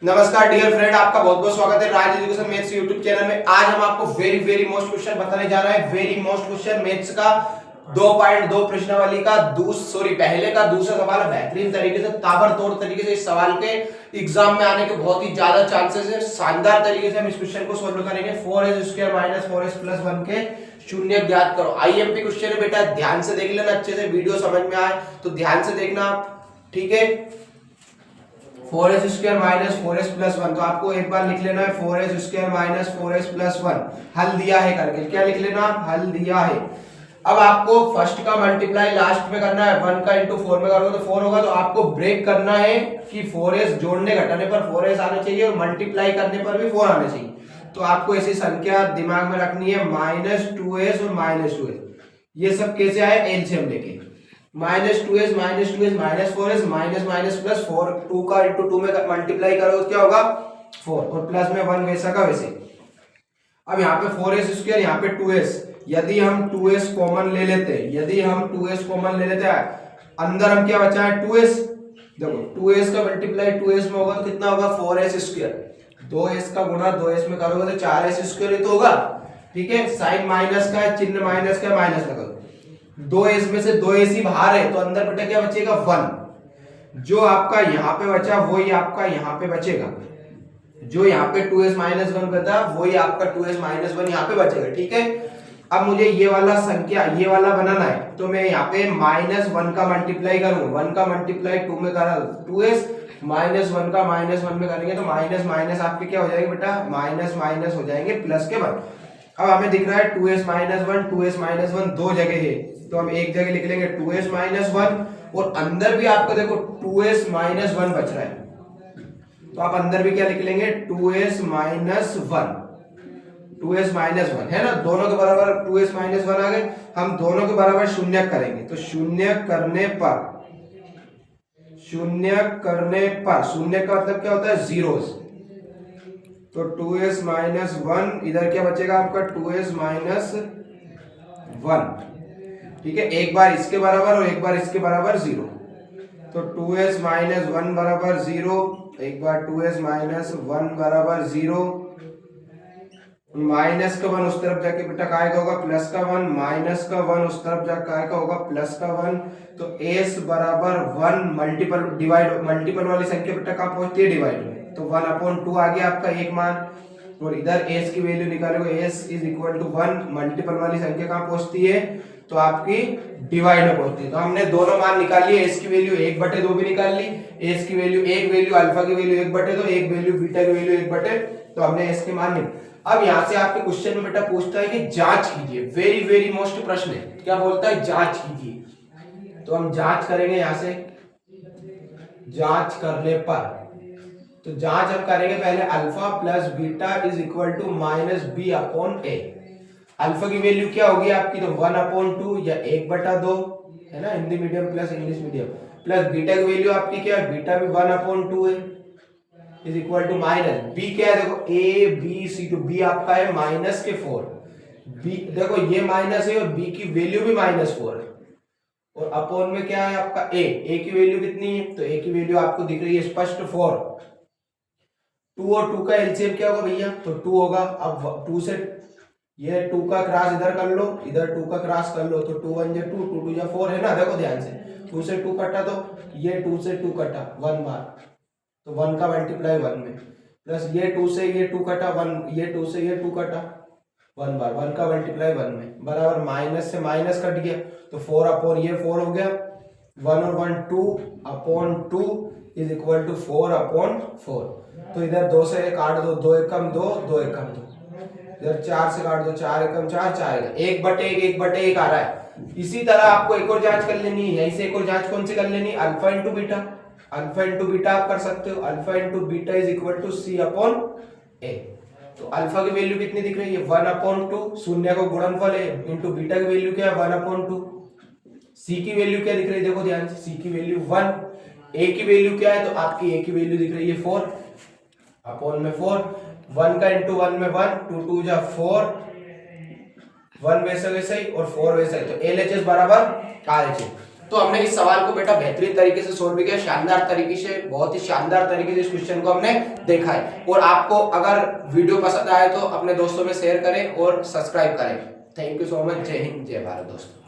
नमस्कार dear friend, आपका बहुत बहुत स्वागत है राज एजुकेशन मैथ्स यूट्यूब चैनल में। आज हम आपको वेरी मोस्ट क्वेश्चन बताने जा रहे हैं। वेरी मोस्ट क्वेश्चन मैथ्स का 2.2 प्रश्नावली का पहले का दूसरा सवाल बेहतरीन तरीके से ताबड़तोड़ तरीके से इस सवाल के एग्जाम में आने के बहुत ही ज्यादा चांसेस है। शानदार तरीके से हम इस क्वेश्चन को सोल्व करेंगे। 4s² - 4s + 1 के शून्य ज्ञात करो। आईएमपी क्वेश्चन है बेटा, ध्यान से देख लेना, अच्छे से वीडियो समझ में आए तो ध्यान से देखना, ठीक है। 4s² - 4s + 1, तो आपको एक बार लिख लेना है 4s² - 4s + 1 हल दिया है करके। क्या लिख लेना? हल दिया है। अब आपको फर्स्ट का मल्टीप्लाई लास्ट में करना है। 1 का इंटू 4 में करोगे तो 4 होगा, तो आपको ब्रेक करना है कि 4s जोड़ने घटाने पर 4s आना चाहिए और मल्टीप्लाई करने पर भी 4 आना चाहिए। तो आपको ऐसी संख्या दिमाग में रखनी है -2s और -2s। ये सब कैसे आए? एलसीएम लेके -2s -4s माइनस प्लस 4, 2 का इंटू 2 में मल्टीप्लाई करोगे तो क्या होगा? 4 और प्लस में 1 वैसा का वैसे। अब यहाँ पे 4s², यहाँ पे 2s। यदि हम 2s कॉमन ले लेते हैं, अंदर हम क्या बचा है? 2s। देखो 2s का मल्टीप्लाई 2s में होगा तो कितना होगा? 4s²। 2s का गुणा 2s में करोगे तो 4s² ही तो होगा, ठीक है। साइन माइनस का है, चिन्ह माइनस का, माइनस लगा दो। 2s में से 2s ही बाहर है तो अंदर बेटा क्या बचेगा? 1। जो आपका यहाँ पे बचा वही आपका यहाँ पे बचेगा। जो यहाँ पे 2s - 1 बचा वही आपका 2s - 1 यहाँ पे बचेगा, ठीक है। अब मुझे ये वाला संख्या ये वाला बनाना है तो मैं यहाँ पे -1 का मल्टीप्लाई करूँ। 1 का मल्टीप्लाई 2 में करा 2s, -1 का -1 में करेंगे तो माइनस माइनस आपके क्या हो जाएंगे बेटा? माइनस माइनस हो जाएंगे प्लस के 1। अब हमें दिख रहा है 2s - 1, 2s - 1 दो जगह है तो हम एक जगह लिख लेंगे 2s - 1 और अंदर भी आपको देखो 2s - 1 बच रहा है तो आप अंदर भी क्या लिख लेंगे? 2s - 1। 2s - 1 है ना, दोनों के बराबर 2s - 1 आ गए। हम दोनों के बराबर शून्य करेंगे तो शून्य करने पर शून्य का मतलब क्या होता है? जीरोस। तो 2s - 1 इधर क्या बचेगा आपका? 2s - 1, ठीक है। एक बार इसके बराबर और एक बार इसके बराबर 0, तो 2s - 1 बराबर 0। एक बार 2s - 1 बराबर 0। माइनस का 1 उस तरफ जाके बेटा काय का होगा? प्लस का 1। माइनस का 1 उस तरफ जाके काय का होगा? प्लस का 1। तो s बराबर 1 मल्टीपल वाली संख्या बेटा कहाँ पहुंचती है? डिवाइड में। तो 1/2 आ गया आपका एक मान और इधर s की वैल्यू निकालोगे s = 1। मल्टीपल वाली संख्या कहाँ पहुंचती है? तो आपकी डिवाइड में पहुंचती है। तो हमने दोनों मान निकाल लिए। s की वैल्यू 1/2 भी निकाल ली। s की वैल्यू एक वैल्यू अल्फा की वैल्यू 1/2, एक वैल्यू बीटा की वैल्यू 1/2, तो हमने s के मान निकाले। अब यहां से आपके क्वेश्चन में बेटा पूछता है कि जांच कीजिए। वेरी मोस्ट प्रश्न है, क्या बोलता है? जांच कीजिए। तो हम जांच करेंगे यहां से। जांच करने पर तो जांच हम करेंगे पहले alpha plus beta = -b/a। Alpha की वैल्यू क्या होगी आपकी? तो 1/2 या 1/2 है ना, Hindi medium plus English medium. Plus beta की वैल्यू आपकी क्या है? बीटा भी 1/2 है -b क्या है? देखो a b c, तो b आपका है -4। b देखो ये माइनस है और b की वैल्यू भी -4 है और अपॉन में क्या है आपका a की वैल्यू कितनी है? तो a की वैल्यू आपको दिख रही है स्पष्ट 4। 2 और 2 का एलसीएम क्या होगा भैया? तो 2 होगा। अब 2 से ये 2 का क्रॉस इधर कर लो, इधर 2 का क्रॉस कर लो, तो 2 1 जा 2, 2 2 जा 4 है ना। देखो ध्यान से 2 से 2 कटा तो ये 2 से 2 कटा 1 बार, तो 1 का मल्टीप्लाई 1 में, प्लस ये 2 से ये 2 कटा 1, ये 2 से ये 2 कटा 1 बार, 1 का मल्टीप्लाई 1 में, बराबर माइनस से माइनस कट गया तो 4/4 हो गया। 1 और 1 2/2 = 4/4। तो इधर 2 से 1 काट दो, 2 एकम 2, 2 एकम 2। इधर 4 से काट दो, 4 एकम 4, 4 1/1, 1/1 आ रहा है। इसी तरह आपको एक और जांच कर लेनी है। यहीं से एक और जांच कौन सी कर लेनी? Alpha into beta. Alpha into beta आप कर सकते हो। Alpha into beta = c/a। तो अल्फा की वैल्यू कितनी दिख रही है? 1/2। शून्य को गुणनफल है इंटू बीटा की वैल्यू क्या है? 1/2। c की वैल्यू क्या दिख रही है? देखो ध्यान से, c की वैल्यू 1। a की वैल्यू क्या है? तो आपकी a की वैल्यू दिख रही है 4 अपॉन में 4। 1 का इंटू 1 में 1, 2 2 जा 4, 1 वैसे वैसे ही और 4 वैसे ही, तो LHS बराबर RHS। तो हमने इस सवाल को बेटा बेहतरीन तरीके से सोल्व किया, शानदार तरीके से, बहुत ही शानदार तरीके से इस क्वेश्चन को हमने देखा है। और आपको अगर वीडियो पसंद आए तो अपने दोस्तों में शेयर करें और सब्सक्राइब करें। Thank you so much. जय हिंद, जय भारत दोस्तों।